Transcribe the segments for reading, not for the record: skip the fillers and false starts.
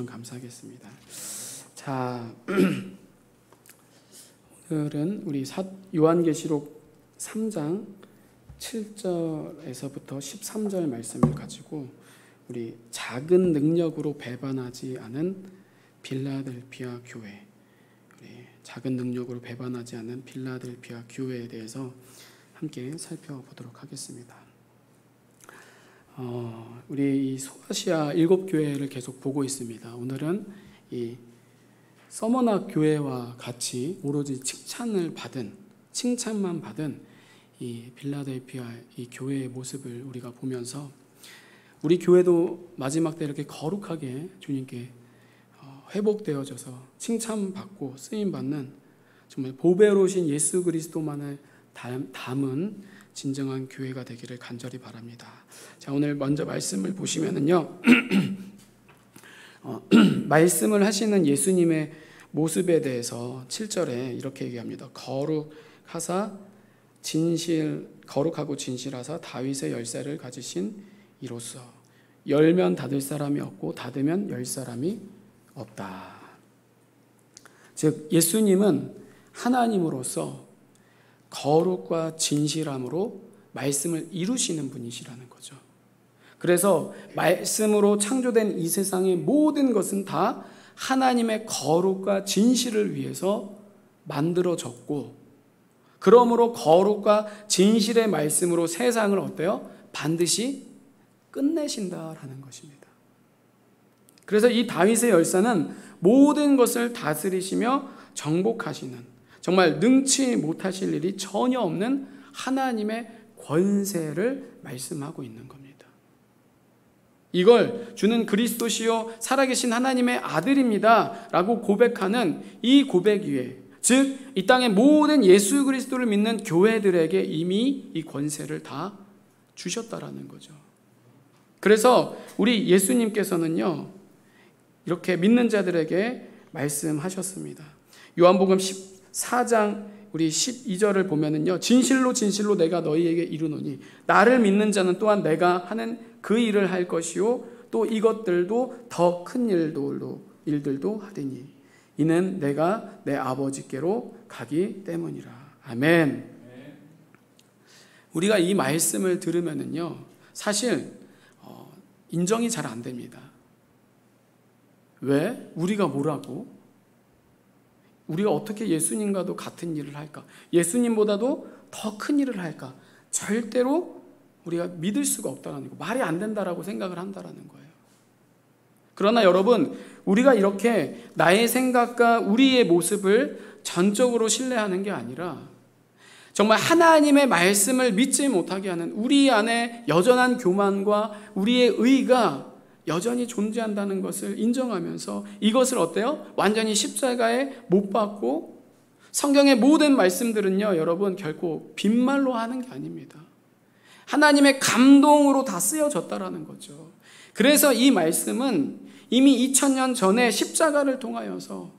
감사하겠습니다. 자, 오늘은 우리 요한계시록 3장 7절에서부터 13절 말씀을 가지고 우리 작은 능력으로 배반하지 않은 빌라델피아 교회, 우리 작은 능력으로 배반하지 않은 빌라델피아 교회에 대해서 함께 살펴보도록 하겠습니다. 우리 이 소아시아 7교회를 계속 보고 있습니다. 오늘은 이 서머나 교회와 같이 오로지 칭찬만 받은 이 빌라델피아 이 교회의 모습을 우리가 보면서 우리 교회도 마지막 때 이렇게 거룩하게 주님께 회복되어져서 칭찬받고 쓰임받는 정말 보배로우신 예수 그리스도만을 담은 진정한 교회가 되기를 간절히 바랍니다. 자, 오늘 먼저 말씀을 보시면은요, 말씀을 하시는 예수님의 모습에 대해서 7절에 이렇게 얘기합니다. 거룩하고 진실하사 다윗의 열쇠를 가지신 이로써 열면 닫을 사람이 없고 닫으면 열 사람이 없다. 즉 예수님은 하나님으로서 거룩과 진실함으로 말씀을 이루시는 분이시라는 거죠. 그래서 말씀으로 창조된 이 세상의 모든 것은 다 하나님의 거룩과 진실을 위해서 만들어졌고, 그러므로 거룩과 진실의 말씀으로 세상을 어때요? 반드시 끝내신다라는 것입니다. 그래서 이 다윗의 열쇠는 모든 것을 다스리시며 정복하시는, 정말 능치 못하실 일이 전혀 없는 하나님의 권세를 말씀하고 있는 겁니다. 이걸 주는 그리스도시요 살아계신 하나님의 아들입니다 라고 고백하는 이 고백 위에, 즉 이 땅의 모든 예수 그리스도를 믿는 교회들에게 이미 이 권세를 다 주셨다라는 거죠. 그래서 우리 예수님께서는요 이렇게 믿는 자들에게 말씀하셨습니다. 요한복음 4장 우리 12절을 보면은요, 진실로 진실로 내가 너희에게 이르노니 나를 믿는 자는 또한 내가 하는 그 일을 할 것이요 또 이것들도 더 큰 일들도 하리니 이는 내가 내 아버지께로 가기 때문이라. 아멘. 우리가 이 말씀을 들으면은요 사실 인정이 잘 안 됩니다. 왜? 우리가 뭐라고? 우리가 어떻게 예수님과도 같은 일을 할까? 예수님보다도 더 큰 일을 할까? 절대로 우리가 믿을 수가 없다는 거, 말이 안 된다라고 생각을 한다는 거예요. 그러나 여러분, 우리가 이렇게 나의 생각과 우리의 모습을 전적으로 신뢰하는 게 아니라 정말 하나님의 말씀을 믿지 못하게 하는 우리 안에 여전한 교만과 우리의 의가 여전히 존재한다는 것을 인정하면서 이것을 어때요? 완전히 십자가에 못 박고, 성경의 모든 말씀들은요 여러분 결코 빈말로 하는 게 아닙니다. 하나님의 감동으로 다 쓰여졌다라는 거죠. 그래서 이 말씀은 이미 2000년 전에 십자가를 통하여서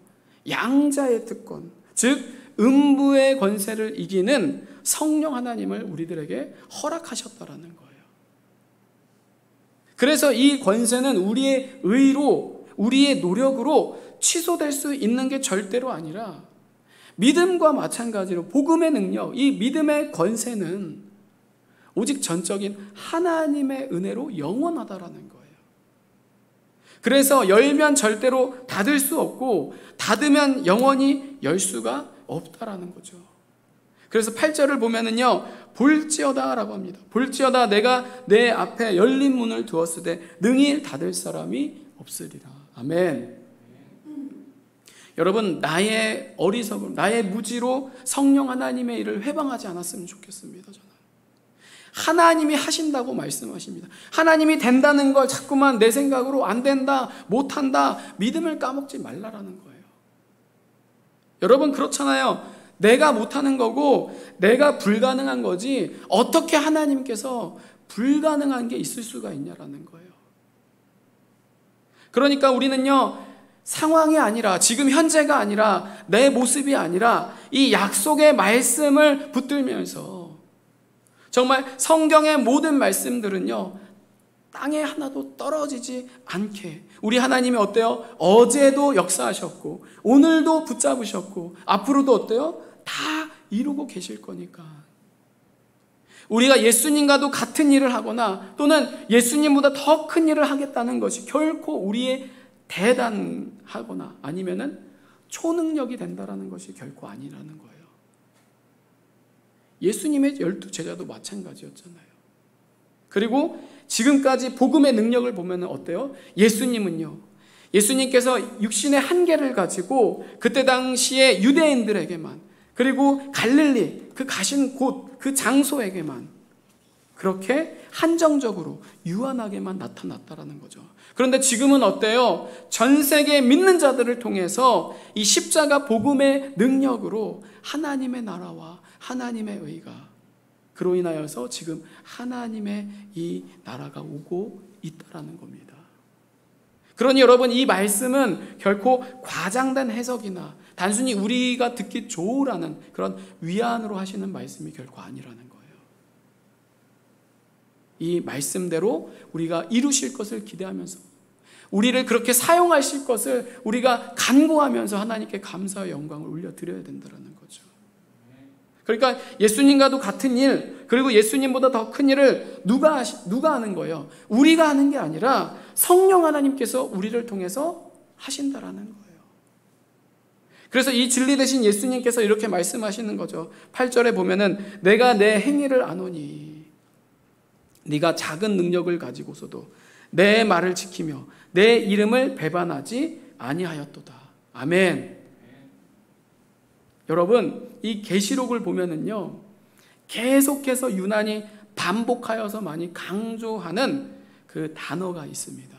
양자의 특권, 즉 음부의 권세를 이기는 성령 하나님을 우리들에게 허락하셨다라는 거예요. 그래서 이 권세는 우리의 의로, 우리의 노력으로 취소될 수 있는 게 절대로 아니라 믿음과 마찬가지로 복음의 능력, 이 믿음의 권세는 오직 전적인 하나님의 은혜로 영원하다라는 거예요. 그래서 열면 절대로 닫을 수 없고 닫으면 영원히 열 수가 없다라는 거죠. 그래서 8절을 보면은요, 볼지어다라고 합니다. 볼지어다 내가 내 앞에 열린 문을 두었으되 능히 닫을 사람이 없으리라. 아멘. 여러분, 나의 어리석음, 나의 무지로 성령 하나님의 일을 회방하지 않았으면 좋겠습니다. 저는 하나님이 하신다고 말씀하십니다. 하나님이 된다는 걸 자꾸만 내 생각으로 안 된다, 못한다, 믿음을 까먹지 말라라는 거예요. 여러분 그렇잖아요. 내가 못하는 거고 내가 불가능한 거지 어떻게 하나님께서 불가능한 게 있을 수가 있냐라는 거예요. 그러니까 우리는요 상황이 아니라, 지금 현재가 아니라, 내 모습이 아니라 이 약속의 말씀을 붙들면서 정말 성경의 모든 말씀들은요 땅에 하나도 떨어지지 않게. 우리 하나님이 어때요? 어제도 역사하셨고 오늘도 붙잡으셨고 앞으로도 어때요? 다 이루고 계실 거니까. 우리가 예수님과도 같은 일을 하거나 또는 예수님보다 더 큰 일을 하겠다는 것이 결코 우리의 대단하거나 아니면은 초능력이 된다라는 것이 결코 아니라는 거예요. 예수님의 12제자도 마찬가지였잖아요. 그리고 지금까지 복음의 능력을 보면 어때요? 예수님께서 육신의 한계를 가지고 그때 당시에 유대인들에게만, 그리고 갈릴리 그 가신 곳 그 장소에게만 그렇게 한정적으로 유한하게만 나타났다라는 거죠. 그런데 지금은 어때요? 전 세계 믿는 자들을 통해서 이 십자가 복음의 능력으로 하나님의 나라와 하나님의 의가, 그로 인하여서 지금 하나님의 이 나라가 오고 있다라는 겁니다. 그러니 여러분, 이 말씀은 결코 과장된 해석이나 단순히 우리가 듣기 좋으라는 그런 위안으로 하시는 말씀이 결코 아니라는 거예요. 이 말씀대로 우리가 이루실 것을 기대하면서, 우리를 그렇게 사용하실 것을 우리가 간구하면서 하나님께 감사와 영광을 올려드려야 된다는 거죠. 그러니까 예수님과도 같은 일, 그리고 예수님보다 더 큰 일을 누가 하는 거예요? 우리가 하는 게 아니라 성령 하나님께서 우리를 통해서 하신다라는 거예요. 그래서 이 진리 되신 예수님께서 이렇게 말씀하시는 거죠. 8절에 보면은 내가 내 행위를 아노니 네가 작은 능력을 가지고서도 내 말을 지키며 내 이름을 배반하지 아니하였도다. 아멘. 여러분, 이 계시록을 보면은요, 계속해서 유난히 반복하여서 많이 강조하는 그 단어가 있습니다.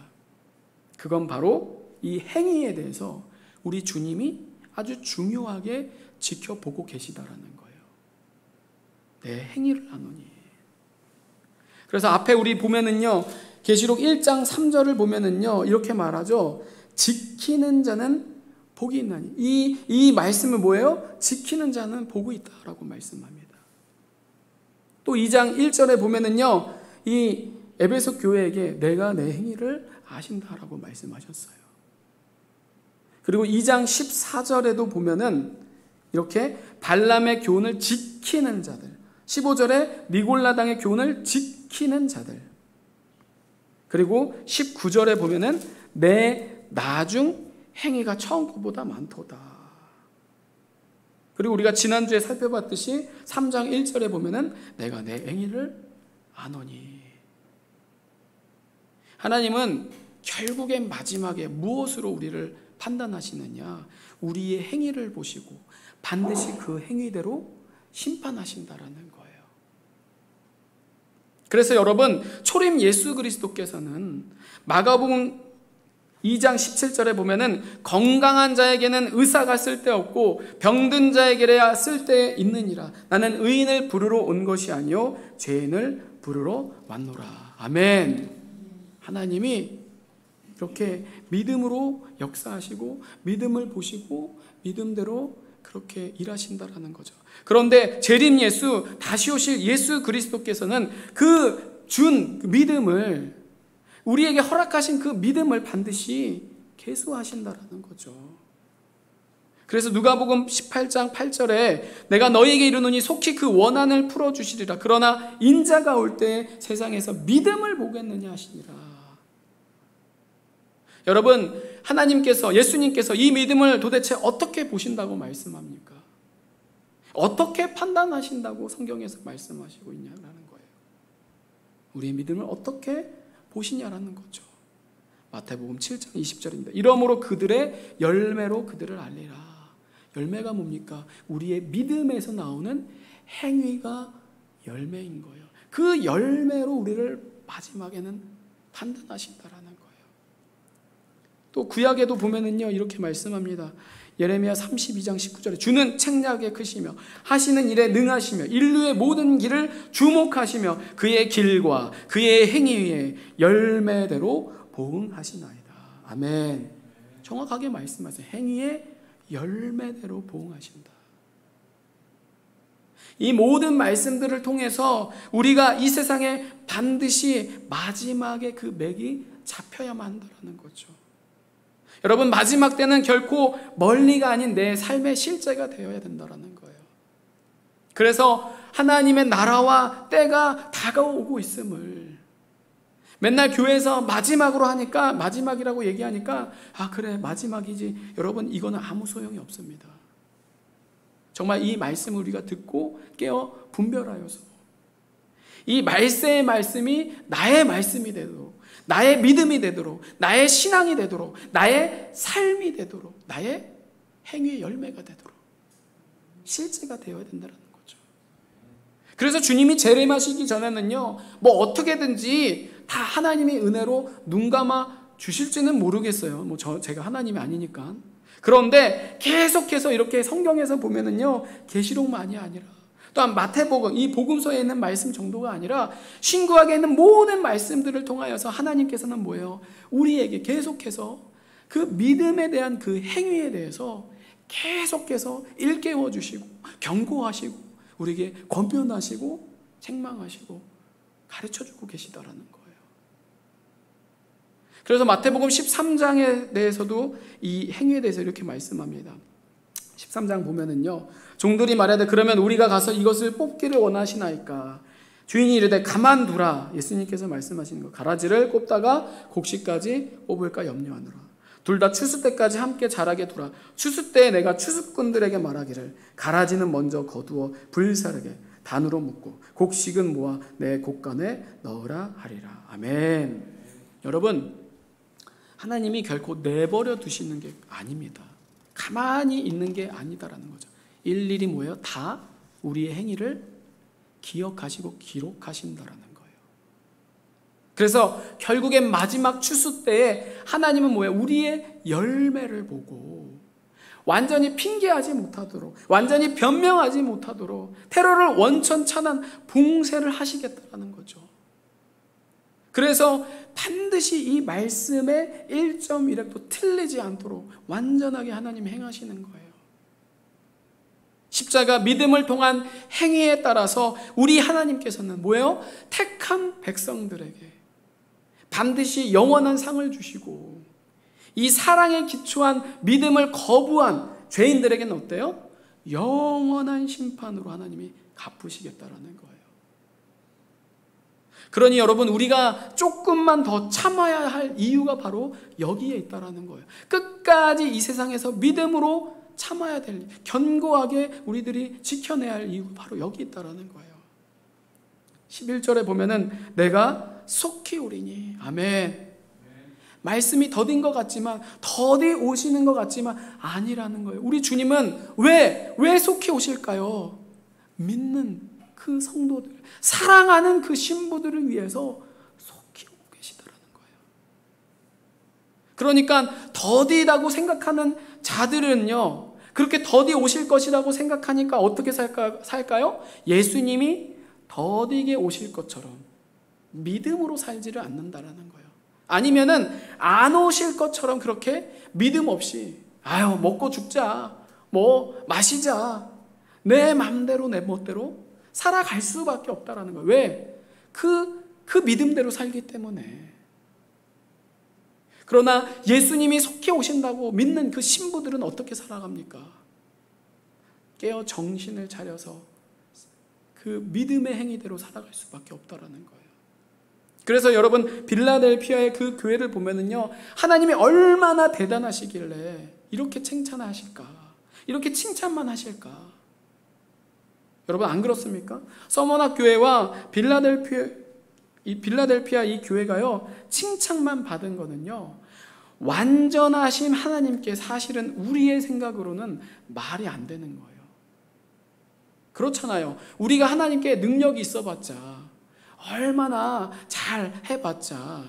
그건 바로 이 행위에 대해서 우리 주님이 아주 중요하게 지켜보고 계시다라는 거예요. 내 행위를 아노니. 그래서 앞에 우리 보면은요, 계시록 1장 3절을 보면은요, 이렇게 말하죠. 지키는 자는 복이 있나니. 이 말씀은 뭐예요? 지키는 자는 복이 있다라고 말씀합니다. 또 2장 1절에 보면은요, 이 에베소 교회에게 내가 내 행위를 아신다라고 말씀하셨어요. 그리고 2장 14절에도 보면은 이렇게 발람의 교훈을 지키는 자들, 15절에 니골라당의 교훈을 지키는 자들, 그리고 19절에 보면은 내 나중 행위가 처음 것보다 많도다. 그리고 우리가 지난주에 살펴봤듯이 3장 1절에 보면은 내가 내 행위를 아노니. 하나님은 결국엔 마지막에 무엇으로 우리를 판단하시느냐? 우리의 행위를 보시고 반드시 그 행위대로 심판하신다라는 거예요. 그래서 여러분, 초림 예수 그리스도께서는 마가복음 2장 17절에 보면은 건강한 자에게는 의사가 쓸데없고 병든 자에게야 쓸데 있느니라. 나는 의인을 부르러 온 것이 아니요 죄인을 부르러 왔노라. 아멘. 하나님이 이렇게 믿음으로 역사하시고 믿음을 보시고 믿음대로 그렇게 일하신다라는 거죠. 그런데 재림 예수, 다시 오실 예수 그리스도께서는 그 준 믿음을, 우리에게 허락하신 그 믿음을 반드시 계수하신다라는 거죠. 그래서 누가복음 18장 8절에 내가 너희에게 이르노니 속히 그 원한을 풀어주시리라. 그러나 인자가 올 때 세상에서 믿음을 보겠느냐 하시니라. 여러분, 하나님께서, 예수님께서 이 믿음을 도대체 어떻게 보신다고 말씀합니까? 어떻게 판단하신다고 성경에서 말씀하시고 있냐라는 거예요. 우리의 믿음을 어떻게 보시냐라는 거죠. 마태복음 7장 20절입니다. 이러므로 그들의 열매로 그들을 알리라. 열매가 뭡니까? 우리의 믿음에서 나오는 행위가 열매인 거예요. 그 열매로 우리를 마지막에는 판단하신다라는 거예요. 또 구약에도 보면은요, 이렇게 말씀합니다. 예레미야 32장 19절에 주는 책략에 크시며 하시는 일에 능하시며 인류의 모든 길을 주목하시며 그의 길과 그의 행위의 열매대로 보응하시나이다. 아멘. 정확하게 말씀하세요. 행위의 열매대로 보응하신다. 이 모든 말씀들을 통해서 우리가 이 세상에 반드시 마지막에 그 맥이 잡혀야만 한다는 거죠. 여러분, 마지막 때는 결코 멀리가 아닌 내 삶의 실제가 되어야 된다는 거예요. 그래서 하나님의 나라와 때가 다가오고 있음을, 맨날 교회에서 마지막으로 하니까, 마지막이라고 얘기하니까 그래 마지막이지. 여러분, 이거는 아무 소용이 없습니다. 정말 이 말씀을 우리가 듣고 깨어 분별하여서 이 말세의 말씀이 나의 말씀이 되도록, 나의 믿음이 되도록, 나의 신앙이 되도록, 나의 삶이 되도록, 나의 행위의 열매가 되도록 실제가 되어야 된다는 거죠. 그래서 주님이 재림하시기 전에는요, 뭐 어떻게든지 다 하나님의 은혜로 눈 감아 주실지는 모르겠어요. 제가 하나님이 아니니까. 그런데 계속해서 이렇게 성경에서 보면은요, 계시록만이 아니라 또한 마태복음, 이 복음서에 있는 말씀 정도가 아니라 신구약에 있는 모든 말씀들을 통하여서 하나님께서는 뭐예요? 우리에게 계속해서 그 믿음에 대한 그 행위에 대해서 계속해서 일깨워 주시고 경고하시고 우리에게 권면하시고 책망하시고 가르쳐주고 계시다라는 거예요. 그래서 마태복음 13장에 대해서도 이 행위에 대해서 이렇게 말씀합니다. 13장 보면은요, 종들이 말하되 그러면 우리가 가서 이것을 뽑기를 원하시나이까? 주인이 이르되 가만두라. 예수님께서 말씀하시는 거, 가라지를 꼽다가 곡식까지 뽑을까 염려하노라. 둘 다 추수 때까지 함께 자라게 두라. 추수 때에 내가 추수꾼들에게 말하기를 가라지는 먼저 거두어 불사르게 단으로 묶고 곡식은 모아 내 곡간에 넣으라 하리라. 아멘. 여러분, 하나님이 결코 내버려 두시는 게 아닙니다. 가만히 있는 게 아니다라는 거죠. 일일이 뭐예요? 다 우리의 행위를 기억하시고 기록하신다라는 거예요. 그래서 결국엔 마지막 추수 때에 하나님은 뭐예요? 우리의 열매를 보고 완전히 핑계하지 못하도록, 완전히 변명하지 못하도록 테러를 원천차단 봉쇄를 하시겠다라는 거죠. 그래서 반드시 이 말씀의 1.1획도 틀리지 않도록 완전하게 하나님이 행하시는 거예요. 십자가 믿음을 통한 행위에 따라서 우리 하나님께서는 뭐예요? 택한 백성들에게 반드시 영원한 상을 주시고, 이 사랑에 기초한 믿음을 거부한 죄인들에게는 어때요? 영원한 심판으로 하나님이 갚으시겠다라는 거예요. 그러니 여러분, 우리가 조금만 더 참아야 할 이유가 바로 여기에 있다라는 거예요. 끝까지 이 세상에서 믿음으로 참아야 될, 견고하게 우리들이 지켜내야 할 이유가 바로 여기 있다라는 거예요. 11절에 보면은 내가 속히 오리니. 아멘. 말씀이 더딘 것 같지만, 더디 오시는 것 같지만 아니라는 거예요. 우리 주님은 왜 속히 오실까요? 믿는 그 성도들, 사랑하는 그 신부들을 위해서 속히 오고 계시다라는 거예요. 그러니까 더디다고 생각하는 자들은요, 그렇게 더디 오실 것이라고 생각하니까 어떻게 살까요? 예수님이 더디게 오실 것처럼 믿음으로 살지를 않는다라는 거예요. 아니면은 안 오실 것처럼 그렇게 믿음 없이 먹고 죽자, 뭐 마시자, 내 맘대로 내 멋대로 살아갈 수밖에 없다라는 거예요. 왜? 그 믿음대로 살기 때문에. 그러나 예수님이 속히 오신다고 믿는 그 신부들은 어떻게 살아갑니까? 깨어 정신을 차려서 그 믿음의 행위대로 살아갈 수밖에 없다라는 거예요. 그래서 여러분, 빌라델피아의 그 교회를 보면은요, 하나님이 얼마나 대단하시길래 이렇게 칭찬하실까? 이렇게 칭찬만 하실까? 여러분, 안 그렇습니까? 서머나 교회와 빌라델피아 이 교회가요, 칭찬만 받은 거는요, 완전하신 하나님께 사실은 우리의 생각으로는 말이 안 되는 거예요. 그렇잖아요. 우리가 하나님께 능력이 있어봤자, 얼마나 잘 해봤자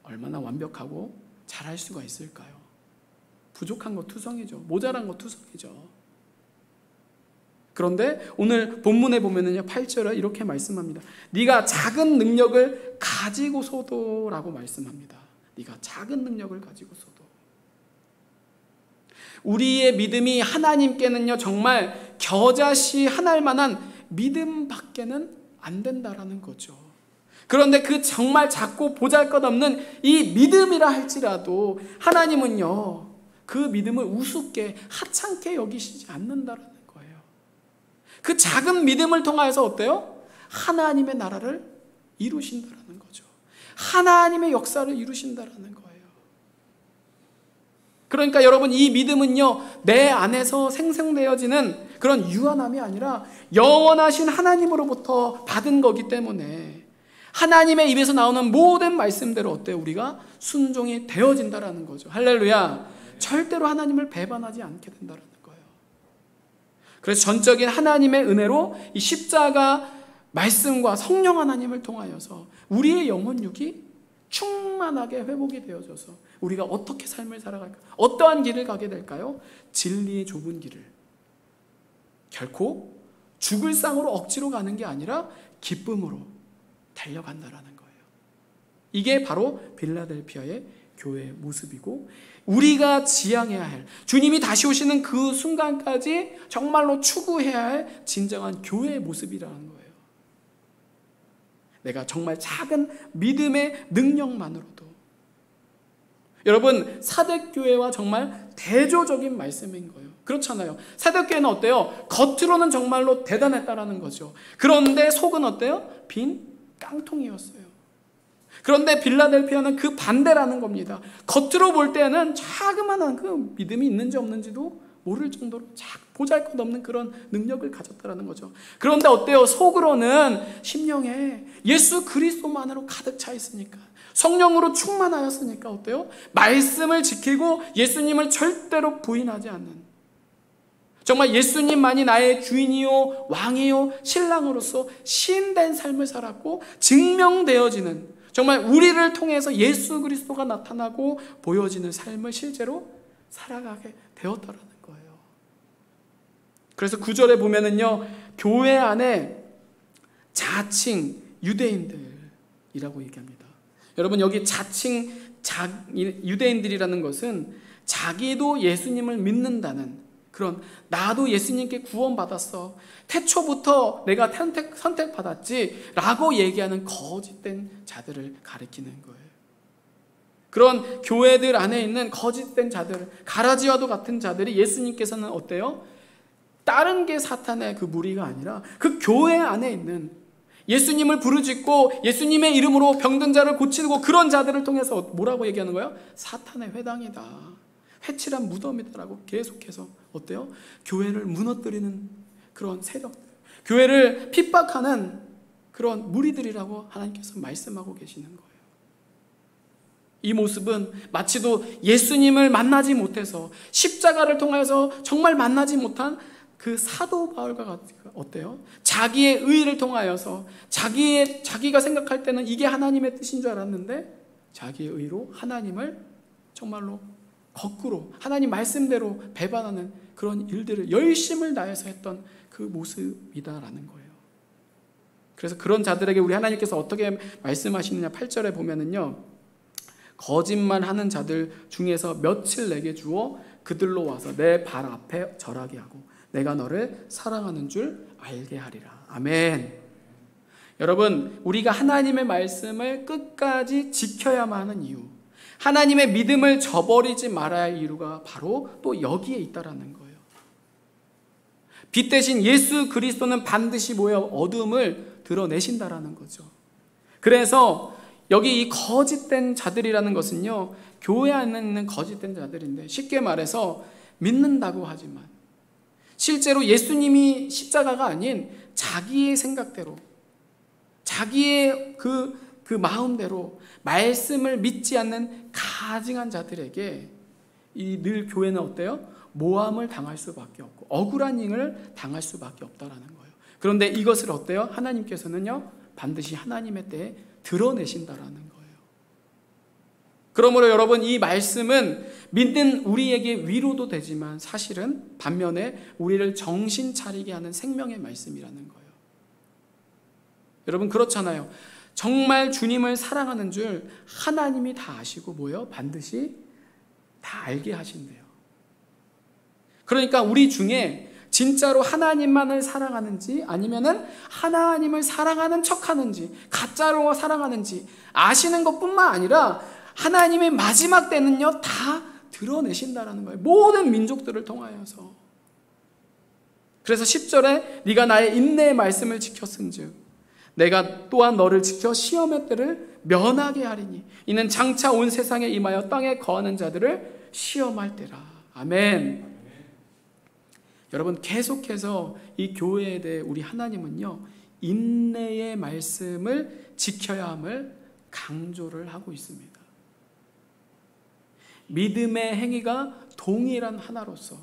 얼마나 완벽하고 잘할 수가 있을까요? 부족한 거 투성이죠. 모자란 거 투성이죠. 그런데 오늘 본문에 보면은요, 8절에 이렇게 말씀합니다. 네가 작은 능력을 가지고서도 라고 말씀합니다. 네가 작은 능력을 가지고서도. 우리의 믿음이 하나님께는요, 정말 겨자씨 하나일 만한 믿음밖에는 안 된다라는 거죠. 그런데 그 정말 작고 보잘것없는 이 믿음이라 할지라도 하나님은요, 그 믿음을 우습게 하찮게 여기시지 않는다라는 거예요. 그 작은 믿음을 통하여서 어때요? 하나님의 나라를 이루신다라는 거죠. 하나님의 역사를 이루신다라는 거예요. 그러니까 여러분, 이 믿음은요, 내 안에서 생성되어지는 그런 유한함이 아니라 영원하신 하나님으로부터 받은 거기 때문에 하나님의 입에서 나오는 모든 말씀대로 어때요? 우리가 순종이 되어진다라는 거죠. 할렐루야. 절대로 하나님을 배반하지 않게 된다라는 거예요. 그래서 전적인 하나님의 은혜로 이 십자가 말씀과 성령 하나님을 통하여서 우리의 영혼육이 충만하게 회복이 되어져서 우리가 어떻게 삶을 살아갈까? 어떠한 길을 가게 될까요? 진리의 좁은 길을. 결코 죽을 상으로 억지로 가는 게 아니라 기쁨으로 달려간다라는 거예요. 이게 바로 빌라델피아의 교회의 모습이고, 우리가 지향해야 할, 주님이 다시 오시는 그 순간까지 정말로 추구해야 할 진정한 교회의 모습이라는 거예요. 내가 정말 작은 믿음의 능력만으로도, 여러분, 사대교회와 정말 대조적인 말씀인 거예요. 그렇잖아요. 사대교회는 어때요? 겉으로는 정말로 대단했다라는 거죠. 그런데 속은 어때요? 빈 깡통이었어요. 그런데 빌라델피아는 그 반대라는 겁니다. 겉으로 볼 때는 자그마한 그 믿음이 있는지 없는지도 모를 정도로 보잘것없는 그런 능력을 가졌다라는 거죠. 그런데 어때요? 속으로는 심령에 예수 그리스도만으로 가득 차 있으니까, 성령으로 충만하였으니까 어때요? 말씀을 지키고 예수님을 절대로 부인하지 않는, 정말 예수님만이 나의 주인이요 왕이요 신랑으로서 신된 삶을 살았고, 증명되어지는, 정말 우리를 통해서 예수 그리스도가 나타나고 보여지는 삶을 실제로 살아가게 되었다라는 거예요. 그래서 9절에 보면은요, 교회 안에 자칭 유대인들이라고 얘기합니다. 여러분, 여기 자칭 유대인들이라는 것은 자기도 예수님을 믿는다는 그런, 나도 예수님께 구원받았어, 태초부터 내가 선택받았지 라고 얘기하는 거짓된 자들을 가리키는 거예요. 그런 교회들 안에 있는 거짓된 자들, 가라지와도 같은 자들이 예수님께서는 어때요? 다른 게 사탄의 그 무리가 아니라 그 교회 안에 있는, 예수님을 부르짖고 예수님의 이름으로 병든 자를 고치고 그런 자들을 통해서 뭐라고 얘기하는 거예요? 사탄의 회당이다, 회칠한 무덤이다라고 계속해서 어때요? 교회를 무너뜨리는 그런 세력들, 교회를 핍박하는 그런 무리들이라고 하나님께서 말씀하고 계시는 거예요. 이 모습은 마치도 예수님을 만나지 못해서, 십자가를 통해서 정말 만나지 못한 그 사도 바울과 같은, 어때요? 자기의 의의를 통하여서 자기가 생각할 때는 이게 하나님의 뜻인 줄 알았는데 자기의 의로 하나님을 정말로 거꾸로 하나님 말씀대로 배반하는 그런 일들을 열심을 다해서 했던 그 모습이다라는 거예요. 그래서 그런 자들에게 우리 하나님께서 어떻게 말씀하시느냐, 8절에 보면은요, 거짓말하는 자들 중에서 며칠 내게 주어 그들로 와서 내 발 앞에 절하게 하고 내가 너를 사랑하는 줄 알게 하리라. 아멘. 여러분, 우리가 하나님의 말씀을 끝까지 지켜야만 하는 이유, 하나님의 믿음을 저버리지 말아야 할 이유가 바로 또 여기에 있다라는 거예요. 빛 대신 예수 그리스도는 반드시 어둠을 드러내신다라는 거죠. 그래서 여기 이 거짓된 자들이라는 것은요, 교회 안에 있는 거짓된 자들인데, 쉽게 말해서 믿는다고 하지만 실제로 예수님이 십자가가 아닌 자기의 생각대로, 자기의 그 마음대로 말씀을 믿지 않는 가증한 자들에게 늘 교회는 어때요? 모함을 당할 수밖에 없고 억울한 일을 당할 수밖에 없다라는 거예요. 그런데 이것을 어때요? 하나님께서는요, 반드시 하나님의 때에 드러내신다라는 거예요. 그러므로 여러분, 이 말씀은 믿는 우리에게 위로도 되지만 사실은 반면에 우리를 정신 차리게 하는 생명의 말씀이라는 거예요. 여러분, 그렇잖아요. 정말 주님을 사랑하는 줄 하나님이 다 아시고 뭐요? 반드시 다 알게 하신대요. 그러니까 우리 중에 진짜로 하나님만을 사랑하는지 아니면은 하나님을 사랑하는 척하는지 가짜로 사랑하는지 아시는 것뿐만 아니라 하나님의 마지막 때는요 다 드러내신다라는 거예요. 모든 민족들을 통하여서. 그래서 10절에 네가 나의 인내의 말씀을 지켰은즉 내가 또한 너를 지켜 시험의 때를 면하게 하리니 이는 장차 온 세상에 임하여 땅에 거하는 자들을 시험할 때라. 아멘. 여러분, 계속해서 이 교회에 대해 우리 하나님은요 인내의 말씀을 지켜야 함을 강조를 하고 있습니다. 믿음의 행위가 동일한 하나로서,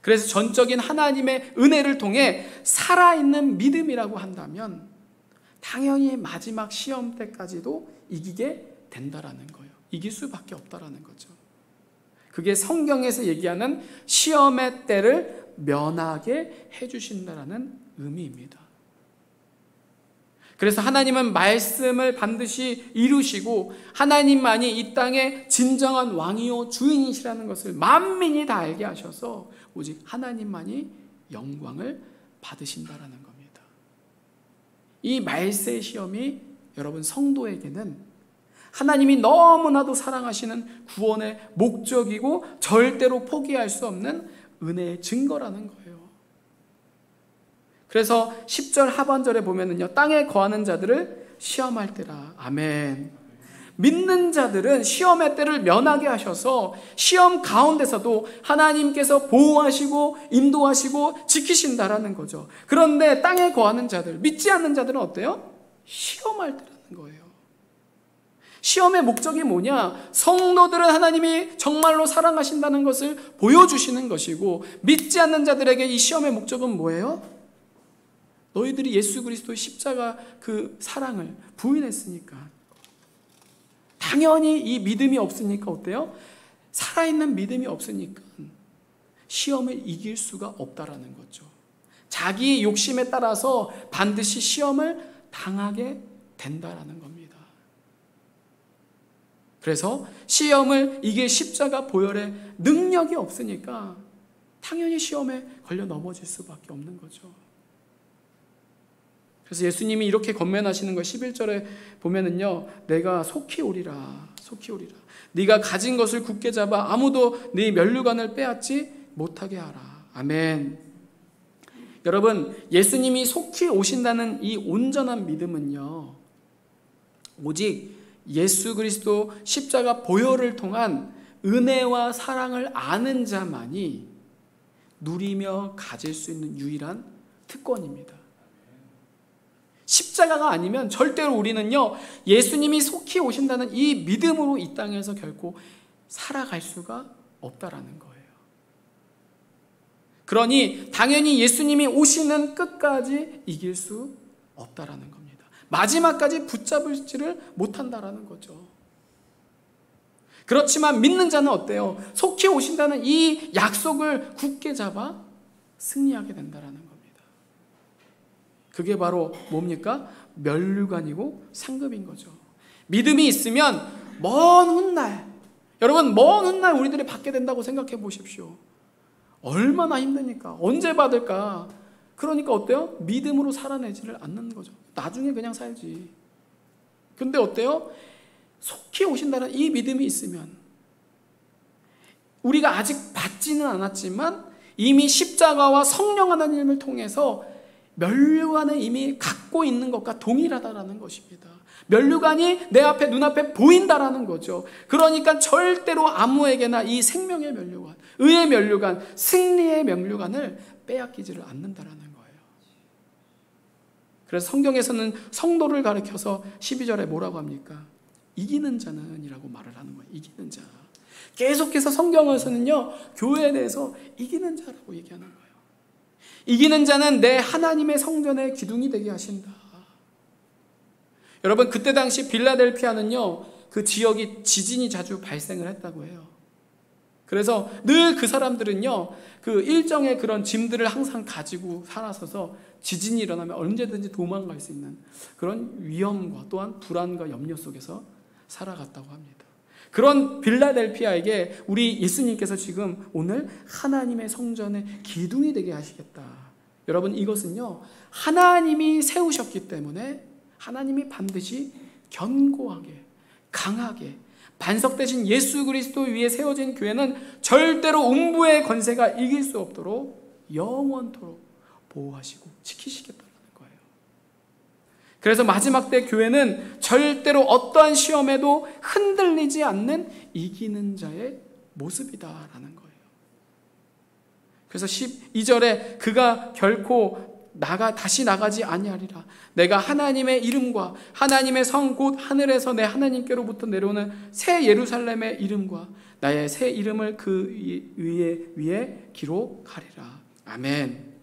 그래서 전적인 하나님의 은혜를 통해 살아있는 믿음이라고 한다면 당연히 마지막 시험 때까지도 이기게 된다라는 거예요. 이길 수밖에 없다라는 거죠. 그게 성경에서 얘기하는 시험의 때를 면하게 해주신다라는 의미입니다. 그래서 하나님은 말씀을 반드시 이루시고 하나님만이 이 땅의 진정한 왕이요 주인이시라는 것을 만민이 다 알게 하셔서 오직 하나님만이 영광을 받으신다라는 겁니다. 이 말세의 시험이 여러분 성도에게는 하나님이 너무나도 사랑하시는 구원의 목적이고 절대로 포기할 수 없는 은혜의 증거라는 거예요. 그래서 10절 하반절에 보면은요 땅에 거하는 자들을 시험할 때라. 아멘. 믿는 자들은 시험의 때를 면하게 하셔서 시험 가운데서도 하나님께서 보호하시고 인도하시고 지키신다라는 거죠. 그런데 땅에 거하는 자들, 믿지 않는 자들은 어때요? 시험할 때라는 거예요. 시험의 목적이 뭐냐? 성도들은 하나님이 정말로 사랑하신다는 것을 보여주시는 것이고, 믿지 않는 자들에게 이 시험의 목적은 뭐예요? 너희들이 예수 그리스도의 십자가 그 사랑을 부인했으니까, 당연히 이 믿음이 없으니까 어때요? 살아있는 믿음이 없으니까 시험을 이길 수가 없다라는 거죠. 자기 욕심에 따라서 반드시 시험을 당하게 된다라는 겁니다. 그래서 시험을 이길 십자가 보혈의 능력이 없으니까 당연히 시험에 걸려 넘어질 수밖에 없는 거죠. 그래서 예수님이 이렇게 권면하시는 거 11절에 보면은요, 내가 속히 오리라, 속히 오리라. 네가 가진 것을 굳게 잡아 아무도 네 면류관을 빼앗지 못하게 하라. 아멘. 여러분, 예수님이 속히 오신다는 이 온전한 믿음은요, 오직 예수 그리스도 십자가 보혈을 통한 은혜와 사랑을 아는 자만이 누리며 가질 수 있는 유일한 특권입니다. 십자가가 아니면 절대로 우리는요 예수님이 속히 오신다는 이 믿음으로 이 땅에서 결코 살아갈 수가 없다라는 거예요. 그러니 당연히 예수님이 오시는 끝까지 이길 수 없다라는 겁니다. 마지막까지 붙잡을지를 못한다라는 거죠. 그렇지만 믿는 자는 어때요? 속히 오신다는 이 약속을 굳게 잡아 승리하게 된다라는 겁니다. 그게 바로 뭡니까? 면류관이고 상급인 거죠. 믿음이 있으면 먼 훗날, 여러분 먼 훗날 우리들이 받게 된다고 생각해 보십시오. 얼마나 힘드니까, 언제 받을까? 그러니까 어때요? 믿음으로 살아내지를 않는 거죠. 나중에 그냥 살지. 근데 어때요? 속히 오신다는 이 믿음이 있으면 우리가 아직 받지는 않았지만 이미 십자가와 성령 하나님을 통해서 면류관을 이미 갖고 있는 것과 동일하다라는 것입니다. 면류관이 내 앞에 눈앞에 보인다라는 거죠. 그러니까 절대로 아무에게나 이 생명의 면류관, 의의 면류관, 승리의 면류관을 빼앗기지를 않는다라는 거예요. 그래서 성경에서는 성도를 가리켜서 12절에 뭐라고 합니까? 이기는 자는 이라고 말을 하는 거예요. 이기는 자. 계속해서 성경에서는요 교회에 대해서 이기는 자라고 얘기하는 거예요. 이기는 자는 내 하나님의 성전의 기둥이 되게 하신다. 여러분, 그때 당시 빌라델피아는요 그 지역이 지진이 자주 발생을 했다고 해요. 그래서 늘 그 사람들은요 그 일정의 그런 짐들을 항상 가지고 살아서서 지진이 일어나면 언제든지 도망갈 수 있는 그런 위험과 또한 불안과 염려 속에서 살아갔다고 합니다. 그런 빌라델피아에게 우리 예수님께서 지금 오늘 하나님의 성전의 기둥이 되게 하시겠다. 여러분, 이것은요, 하나님이 세우셨기 때문에 하나님이 반드시 견고하게, 강하게, 반석 대신 예수 그리스도 위에 세워진 교회는 절대로 음부의 권세가 이길 수 없도록 영원토록 보호하시고 지키시겠다는 거예요. 그래서 마지막 때 교회는 절대로 어떠한 시험에도 흔들리지 않는 이기는 자의 모습이다라는 거예요. 그래서 12절에 그가 결코 다시 나가지 아니하리라. 내가 하나님의 이름과 하나님의 성 곧 하늘에서 내 하나님께로부터 내려오는 새 예루살렘의 이름과 나의 새 이름을 그 위에 기록하리라. 아멘.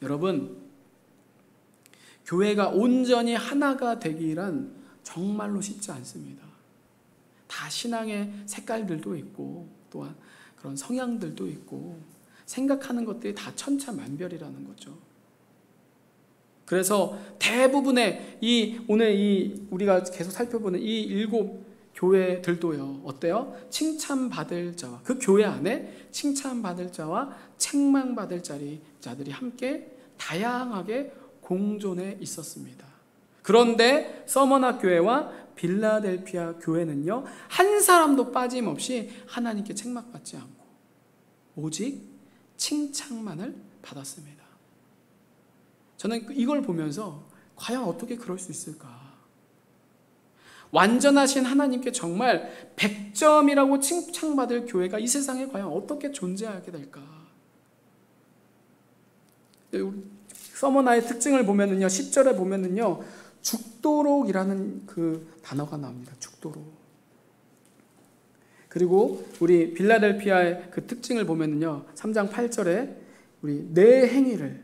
여러분, 교회가 온전히 하나가 되기란 정말로 쉽지 않습니다. 다 신앙의 색깔들도 있고 또한 그런 성향들도 있고 생각하는 것들이 다 천차만별이라는 거죠. 그래서 대부분의 오늘 우리가 계속 살펴보는 이 7 교회들도요, 어때요? 칭찬받을 자와 그 교회 안에 칭찬받을 자와 책망받을 자들이 함께 다양하게 공존해 있었습니다. 그런데 서머나 교회와 빌라델피아 교회는요, 한 사람도 빠짐없이 하나님께 책망받지 않고 오직 칭찬만을 받았습니다. 저는 이걸 보면서 과연 어떻게 그럴 수 있을까? 완전하신 하나님께 정말 100점이라고 칭찬받을 교회가 이 세상에 과연 어떻게 존재하게 될까? 서머나의 특징을 보면은요, 10절에 보면은요, 죽도록이라는 그 단어가 나옵니다. 죽도록. 그리고 우리 빌라델피아의 그 특징을 보면은요, 3장 8절에 우리 내 행위를,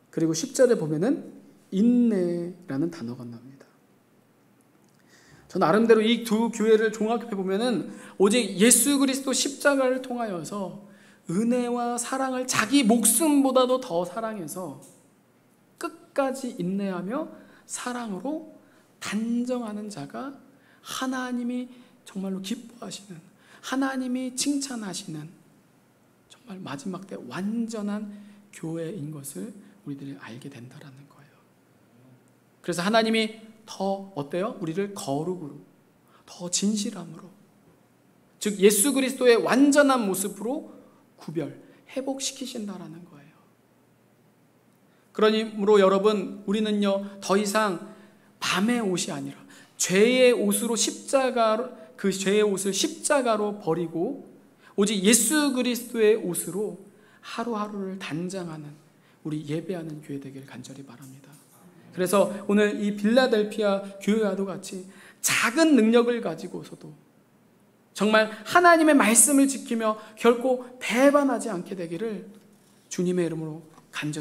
그리고 10절에 보면은 인내라는 단어가 나옵니다. 저 나름대로 이 두 교회를 종합해 보면은 오직 예수 그리스도 십자가를 통하여서 은혜와 사랑을 자기 목숨보다도 더 사랑해서 끝까지 인내하며 사랑으로 단정하는 자가 하나님이 정말로 기뻐하시는, 하나님이 칭찬하시는 정말 마지막 때 완전한 교회인 것을 우리들이 알게 된다라는 거예요. 그래서 하나님이 더 어때요? 우리를 거룩으로, 더 진실함으로, 즉 예수 그리스도의 완전한 모습으로 회복시키신다라는 거예요. 그러므로 여러분, 우리는요, 더 이상 밤의 옷이 아니라 죄의 옷으로 그 죄의 옷을 십자가로 버리고 오직 예수 그리스도의 옷으로 하루하루를 단장하는 우리 예배하는 교회 되기를 간절히 바랍니다. 그래서 오늘 이 빌라델피아 교회와도 같이 작은 능력을 가지고서도 정말 하나님의 말씀을 지키며 결코 배반하지 않게 되기를 주님의 이름으로 간절히